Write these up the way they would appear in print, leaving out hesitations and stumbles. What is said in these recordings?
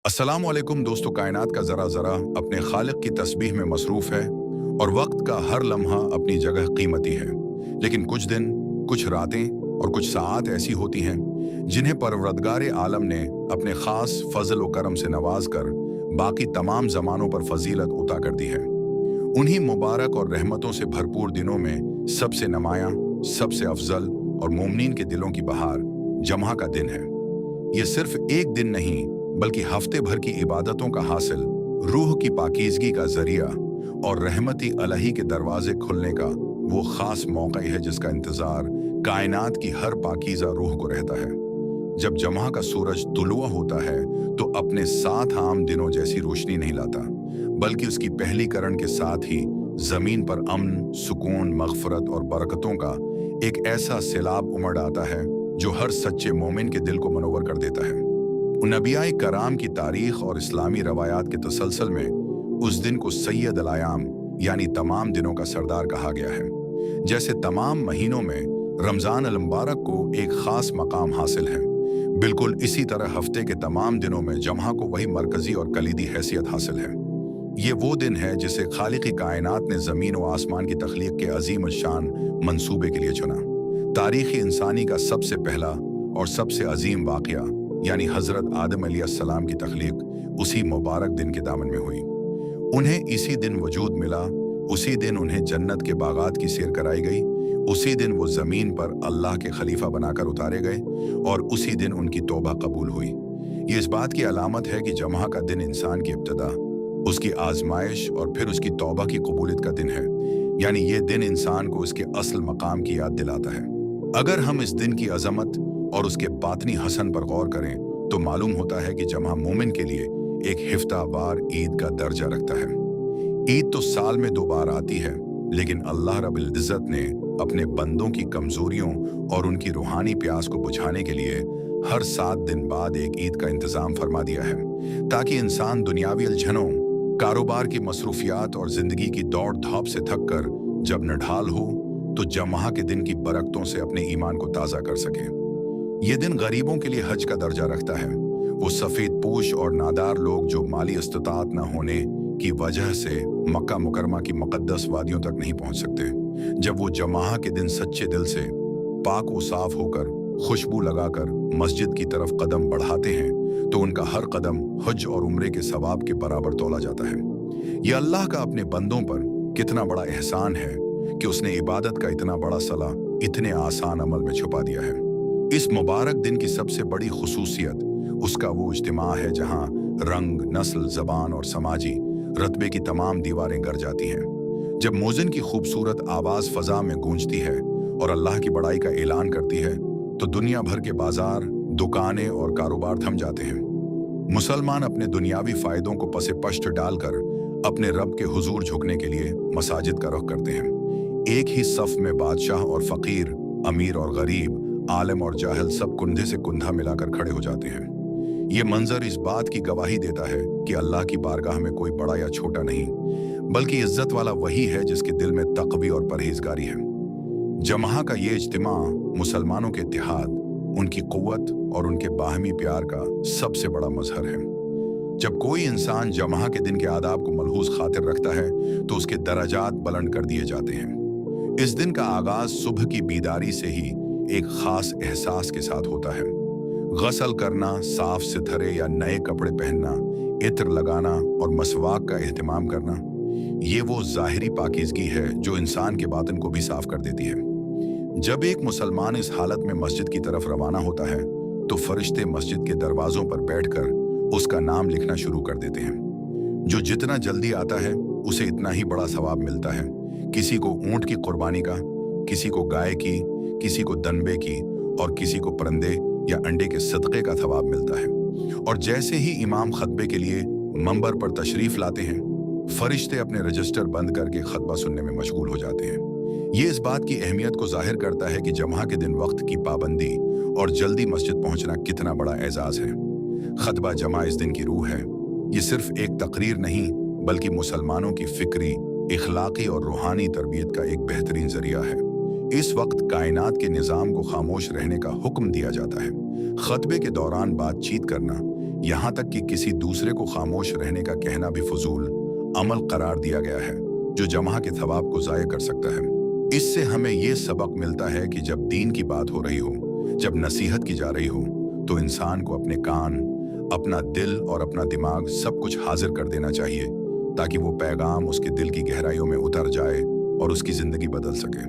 अस्सलाम वालेकुम दोस्तों। कायनात का ज़रा ज़रा अपने खालिक की तस्बीह में मसरूफ़ है और वक्त का हर लम्हा अपनी जगह कीमती है। लेकिन कुछ दिन, कुछ रातें और कुछ साआत ऐसी होती हैं जिन्हें परवरदिगार आलम ने अपने ख़ास फ़ज़ल व करम से नवाज कर बाकी तमाम ज़मानों पर फजीलत उता कर दी है। उन्हीं मुबारक और रहमतों से भरपूर दिनों में सबसे नमाया, सबसे अफजल और मोमिनीन के दिलों की बहार जमा का दिन है। ये सिर्फ एक दिन नहीं बल्कि हफ्ते भर की इबादतों का हासिल, रूह की पाकीज़गी का जरिया और रहमती अलही के दरवाजे खुलने का वो खास मौका है जिसका इंतजार कायनात की हर पाकीज़ा रूह को रहता है। जब जमा का सूरज तुलुआ होता है तो अपने साथ आम दिनों जैसी रोशनी नहीं लाता, बल्कि उसकी पहली किरण के साथ ही जमीन पर अमन, सुकून, मगफरत और बरकतों का एक ऐसा सैलाब उमड़ आता है जो हर सच्चे मोमिन के दिल को मनोवर कर देता है। नबियाए कराम की तारीख और इस्लामी रवायात के तसलसल में उस दिन को सैयद अल आयाम यानी तमाम दिनों का सरदार कहा गया है। जैसे तमाम महीनों में रमज़ान अल मुबारक को एक ख़ास मकाम हासिल है, बिल्कुल इसी तरह हफ्ते के तमाम दिनों में जमा को वही मरकज़ी और कलीदी हैसियत हासिल है। ये वो दिन है जिसे खालिक़ कायनात ने ज़मीन व आसमान की तख्लीक के अजीम शान मंसूबे के लिए चुना। तारीख़ इंसानी का सबसे पहला और सबसे अजीम वाक़या यानी हज़रत आदम अलैहिस्सलाम की तख्लीक उसी मुबारक दिन के दामन में हुई। उन्हें इसी दिन वजूद मिला, उसी दिन उन्हें जन्नत के बागात की सैर कराई गई, उसी दिन वो ज़मीन पर अल्लाह के खलीफा बनाकर उतारे गए और उसी दिन उनकी तौबा कबूल हुई। ये इस बात की अलामत है कि जमा का दिन इंसान की इब्तिदा, उसकी आजमाइश और फिर उसकी तौबा की कबूलियत का दिन है। यानी ये दिन इंसान को उसके असल मकाम की याद दिलाता है। अगर हम इस दिन की अजमत और उसके बातनी हसन पर गौर करें तो मालूम होता है कि जमा मोमिन के लिए एक हिफ्तावार ईद का दर्जा रखता है। ईद तो साल में 2 बार आती है, लेकिन अल्लाह रब्बुल इज़्ज़त ने अपने बंदों की कमजोरियों और उनकी रूहानी प्यास को बुझाने के लिए हर 7 दिन बाद एक ईद का इंतजाम फरमा दिया है, ताकि इंसान दुनियावी उलझनों, कारोबार की मसरूफियात और जिंदगी की दौड़ धौप से थक कर जब नढाल हो तो जमा के दिन की बरकतों से अपने ईमान को ताज़ा कर सके। ये दिन गरीबों के लिए हज का दर्जा रखता है। वो सफ़ेद पोश और नादार लोग जो माली इस्तिताअत न होने की वजह से मक्का मुकरमा की मुक़द्दस वादियों तक नहीं पहुंच सकते, जब वो जमा के दिन सच्चे दिल से पाक व साफ होकर खुशबू लगाकर मस्जिद की तरफ कदम बढ़ाते हैं तो उनका हर कदम हज और उम्रे के सवाब के बराबर तोला जाता है। ये अल्लाह का अपने बंदों पर कितना बड़ा एहसान है कि उसने इबादत का इतना बड़ा सला इतने आसान अमल में छुपा दिया है। इस मुबारक दिन की सबसे बड़ी खुसूसियत उसका वो इज्तिमा है जहां रंग, नस्ल, ज़बान और समाजी रतबे की तमाम दीवारें गर जाती हैं। जब मोज़िन की खूबसूरत आवाज़ फ़ज़ा में गूंजती है और अल्लाह की बड़ाई का ऐलान करती है तो दुनिया भर के बाजार, दुकानें और कारोबार थम जाते हैं। मुसलमान अपने दुनियावी फ़ायदों को पसे पश्त डालकर अपने रब के हुजूर झुकने के लिए मसाजिद का रुख करते हैं। एक ही सफ़ में बादशाह और फ़कीर, अमीर और गरीब, आलिम और जाहिल सब कुंधे से कुंधा मिलाकर खड़े हो जाते हैं। ये मंजर इस बात की गवाही देता है कि अल्लाह की बारगाह में कोई बड़ा या छोटा नहीं, बल्कि इज्जत वाला वही है जिसके दिल में तक़वी और परहेजगारी है। जमा का ये इज्तिमा मुसलमानों के इत्तेहाद, उनकी क़ुव्वत और उनके बाहमी प्यार का सबसे बड़ा मजहर है। जब कोई इंसान जमा के दिन के आदाब को मलहूज़ खातिर रखता है तो उसके दराजात बुलंद कर दिए जाते हैं। इस दिन का आगाज सुबह की बीदारी से ही एक खास एहसास के साथ होता है। गसल करना, साफ सिथरे या नए कपड़े पहनना, इत्र लगाना और मसवाक का एहतमाम करना, ये वो ज़ाहिरी पाकीज़गी है जो इंसान के बातिन को भी साफ कर देती है। जब एक मुसलमान इस हालत में मस्जिद की तरफ रवाना होता है तो फरिश्ते मस्जिद के दरवाज़ों पर बैठकर उसका नाम लिखना शुरू कर देते हैं। जो जितना जल्दी आता है उसे इतना ही बड़ा सवाब मिलता है। किसी को ऊँट की कुर्बानी का, किसी को गाय की, किसी को दनबे की और किसी को परंदे या अंडे के सदक़े का थवाब मिलता है। और जैसे ही इमाम खतबे के लिए मंबर पर तशरीफ़ लाते हैं, फरिश्ते अपने रजिस्टर बंद करके खतबा सुनने में मशगूल हो जाते हैं। ये इस बात की अहमियत को जाहिर करता है कि जमा के दिन वक्त की पाबंदी और जल्दी मस्जिद पहुंचना कितना बड़ा एजाज़ है। खतबा जमा इस दिन की रूह है। ये सिर्फ एक तकरीर नहीं बल्कि मुसलमानों की फ़िक्री, इखलाकी और रूहानी तरबियत का एक बेहतरीन ज़रिया है। इस वक्त कायनात के निज़ाम को खामोश रहने का हुक्म दिया जाता है। खतबे के दौरान बातचीत करना यहाँ तक कि किसी दूसरे को खामोश रहने का कहना भी फजूल अमल करार दिया गया है, जो जमा के थवाब को ज़ाया कर सकता है। इससे हमें ये सबक मिलता है कि जब दीन की बात हो रही हो, जब नसीहत की जा रही हो, तो इंसान को अपने कान, अपना दिल और अपना दिमाग सब कुछ हाजिर कर देना चाहिए, ताकि वो पैगाम उसके दिल की गहराइयों में उतर जाए और उसकी ज़िंदगी बदल सके।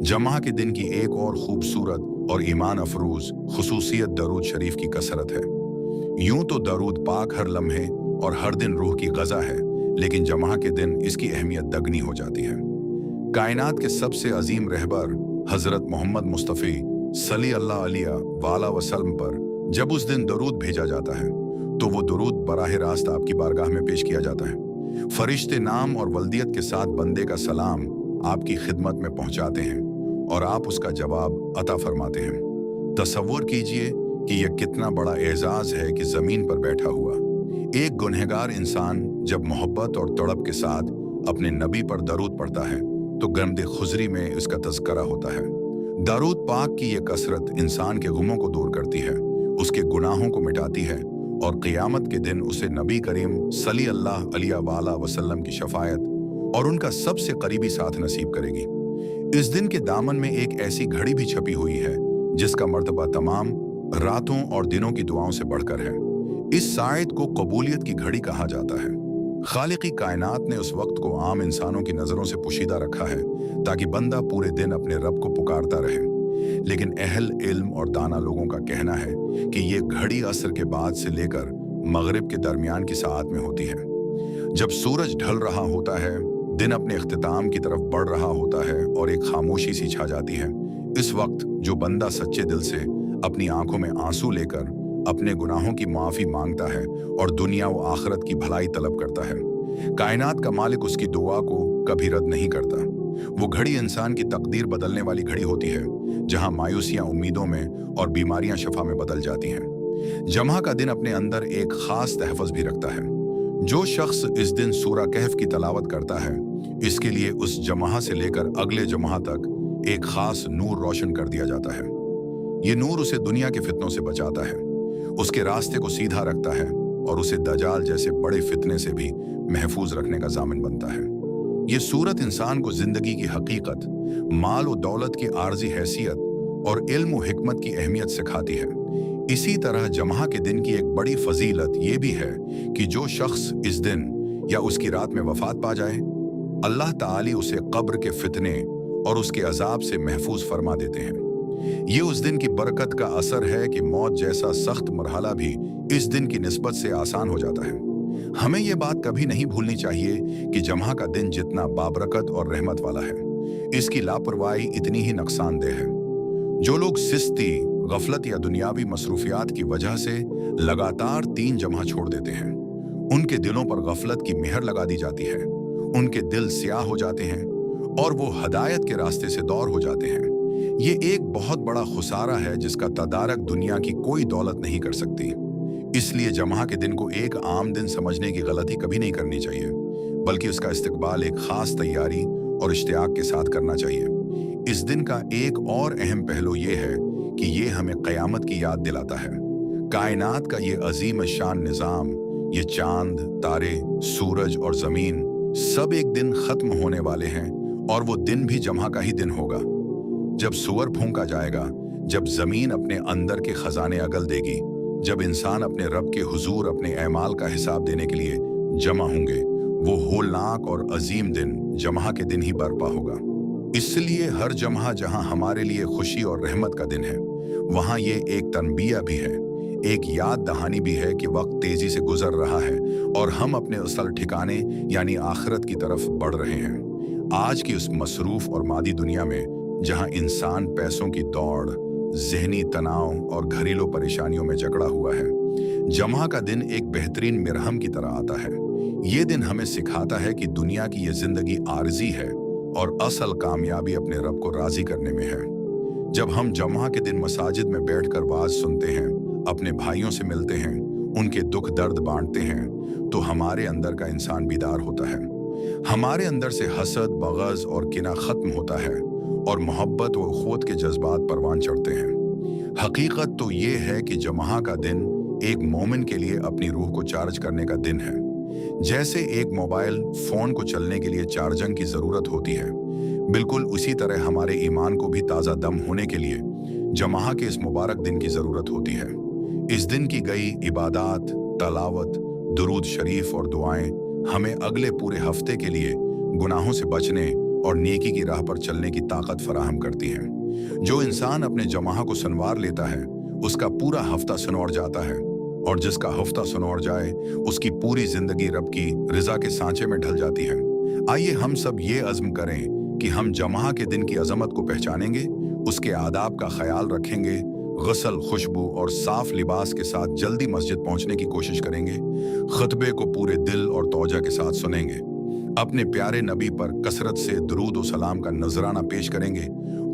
जमा के दिन की एक और खूबसूरत और ईमान अफरोज खुसूसियत दरूद शरीफ की कसरत है। यूं तो दरूद पाक हर लम्हे और हर दिन रूह की गज़ा है, लेकिन जमा के दिन इसकी अहमियत दगनी हो जाती है। कायनात के सबसे अजीम रहबर हज़रत मोहम्मद मुस्तफ़ी सल्लल्लाहु अलैहि वसल्लम पर जब उस दिन दरूद भेजा जाता है, तो वो दरूद बराह रास्त आपकी बारगाह में पेश किया जाता है। फरिश्ते नाम और वल्दियत के साथ बंदे का सलाम आपकी खिदमत में पहुंचाते हैं और आप उसका जवाब अता फरमाते हैं। तसव्वुर कीजिए कि यह कितना बड़ा एजाज है कि ज़मीन पर बैठा हुआ एक गुनहगार इंसान जब मोहब्बत और तड़प के साथ अपने नबी पर दरूद पढ़ता है, तो गमदे खुजरी में उसका तज़किरा होता है। दरूद पाक की ये कसरत इंसान के गुमों को दूर करती है, उसके गुनाहों को मिटाती है और क़ियामत के दिन उसे नबी करीम सल्लल्लाहु अलैहि वसल्लम की शफायत और उनका सबसे करीबी साथ नसीब करेगी। इस दिन के दामन में एक ऐसी घड़ी भी छपी हुई है जिसका मर्तबा तमाम रातों और दिनों की दुआओं से बढ़कर है। इस सायद को कबूलियत की घड़ी कहा जाता है। खालिकी कायनात ने उस वक्त को आम इंसानों की नज़रों से पोशीदा रखा है, ताकि बंदा पूरे दिन अपने रब को पुकारता रहे। लेकिन अहल इल्म और दाना लोगों का कहना है कि ये घड़ी असर के बाद से लेकर मगरिब के दरमियान की साआत में होती है। जब सूरज ढल रहा होता है, दिन अपने इख्तिताम की तरफ बढ़ रहा होता है और एक खामोशी सी छा जाती है, इस वक्त जो बंदा सच्चे दिल से अपनी आंखों में आंसू लेकर अपने गुनाहों की माफ़ी मांगता है और दुनिया व आखिरत की भलाई तलब करता है, कायनात का मालिक उसकी दुआ को कभी रद्द नहीं करता। वो घड़ी इंसान की तकदीर बदलने वाली घड़ी होती है, जहां मायूसियां उम्मीदों में और बीमारियां शफा में बदल जाती हैं। जमा का दिन अपने अंदर एक खास तहफ़्फ़ुज़ भी रखता है। जो शख्स इस दिन सूरा कहफ की तलावत करता है, इसके लिए उस जमा से लेकर अगले जमा तक एक खास नूर रोशन कर दिया जाता है। ये नूर उसे दुनिया के फितनों से बचाता है, उसके रास्ते को सीधा रखता है और उसे दजाल जैसे बड़े फितने से भी महफूज रखने का जामिन बनता है। ये सूरत इंसान को जिंदगी की हकीकत, माल और दौलत की आर्जी हैसियत और इल्म व हिकमत की अहमियत सिखाती है। इसी तरह जमा के दिन की एक बड़ी फजीलत ये भी है कि जो शख्स इस दिन या उसकी रात में वफात पा जाए, अल्लाह ताली उसे कब्र के फितने और उसके अजाब से महफूज फरमा देते हैं। ये उस दिन की बरकत का असर है कि मौत जैसा सख्त मरहला भी इस दिन की निस्बत से आसान हो जाता है। हमें ये बात कभी नहीं भूलनी चाहिए कि जमा का दिन जितना बाबरकत और रहमत वाला है, इसकी लापरवाही इतनी ही नुकसानदेह है। जो लोग सिस्ती, गफलत या दुनियावी मसरूफियात की वजह से लगातार 3 जमा छोड़ देते हैं, उनके दिलों पर गफलत की मेहर लगा दी जाती है, उनके दिल स्याह हो जाते हैं और वो हदायत के रास्ते से दूर हो जाते हैं। ये एक बहुत बड़ा खुसारा है जिसका तदारक दुनिया की कोई दौलत नहीं कर सकती। इसलिए जमा के दिन को एक आम दिन समझने की गलती कभी नहीं करनी चाहिए, बल्कि उसका इस्तकबाल एक खास तैयारी और इश्तियाक के साथ करना चाहिए। इस दिन का एक और अहम पहलू ये है कि ये हमें क़यामत की याद दिलाता है। कायनात का ये अजीम शान निज़ाम, ये चांद, तारे, सूरज और ज़मीन सब एक दिन ख़त्म होने वाले हैं और वो दिन भी जमा का ही दिन होगा। जब सूअर फूंका जाएगा, जब ज़मीन अपने अंदर के ख़जाने अगल देगी, जब इंसान अपने रब के हुजूर अपने ऐमाल का हिसाब देने के लिए जमा होंगे, वो होलनाक और अजीम दिन जमा के दिन ही बर्पा होगा। इसलिए हर जमा जहां हमारे लिए खुशी और रहमत का दिन है, वहां ये एक तनबिया भी है, एक याद दहानी भी है कि वक्त तेजी से गुजर रहा है और हम अपने असल ठिकाने यानी आखिरत की तरफ बढ़ रहे हैं। आज की उस मसरूफ और मादी दुनिया में जहां इंसान पैसों की दौड़, जहनी तनाव और घरेलू परेशानियों में जकड़ा हुआ है, जमा का दिन एक बेहतरीन मिरहम की तरह आता है। ये दिन हमें सिखाता है कि दुनिया की ये जिंदगी आर्जी है और असल कामयाबी अपने रब को राजी करने में है। जब हम जमा के दिन मसाजिद में बैठकर वाज सुनते हैं, अपने भाइयों से मिलते हैं, उनके दुख दर्द बांटते हैं, तो हमारे अंदर का इंसान बीदार होता है। हमारे अंदर से हसद, बग़ज़ और किना खत्म होता है और मोहब्बत व उख़्वत के जज्बात परवान चढ़ते हैं। हकीकत तो ये है कि जमा का दिन एक मोमिन के लिए अपनी रूह को चार्ज करने का दिन है। जैसे एक मोबाइल फोन को चलने के लिए चार्जिंग की जरूरत होती है, बिल्कुल उसी तरह हमारे ईमान को भी ताज़ा दम होने के लिए जमाह के इस मुबारक दिन की ज़रूरत होती है। इस दिन की गई इबादात, तलावत, दुरूद शरीफ और दुआएं हमें अगले पूरे हफ्ते के लिए गुनाहों से बचने और नेकी की राह पर चलने की ताकत फराहम करती हैं। जो इंसान अपने जमाह को संवार लेता है, उसका पूरा हफ्ता सनौर जाता है, और जिसका हफ्ता सनौर जाए, उसकी पूरी जिंदगी रब की रिजा के सांचे में ढल जाती है। आइए हम सब ये अज़्म करें कि हम जमाह के दिन की अजमत को पहचानेंगे, उसके आदाब का ख्याल रखेंगे, गसल, खुशबू और साफ लिबास के साथ जल्दी मस्जिद पहुंचने की कोशिश करेंगे, खुतबे को पूरे दिल और तौजा के साथ सुनेंगे, अपने प्यारे नबी पर कसरत से दुरूद और सलाम का नजराना पेश करेंगे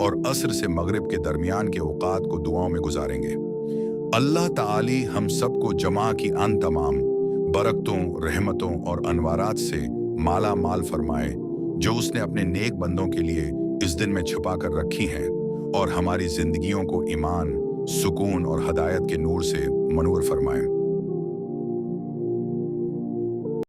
और असर से मगरिब के दरमियान के औकात को दुआओं में गुजारेंगे। अल्लाह ताली हम सबको जमा की अन तमाम बरकतों, रहमतों और अनवारात से माला माल फरमाए, जो उसने अपने नेक बंदों के लिए इस दिन में छुपा कर रखी हैं, और हमारी जिंदगियों को ईमान, सुकून और हदायत के नूर से मनूर फरमाए।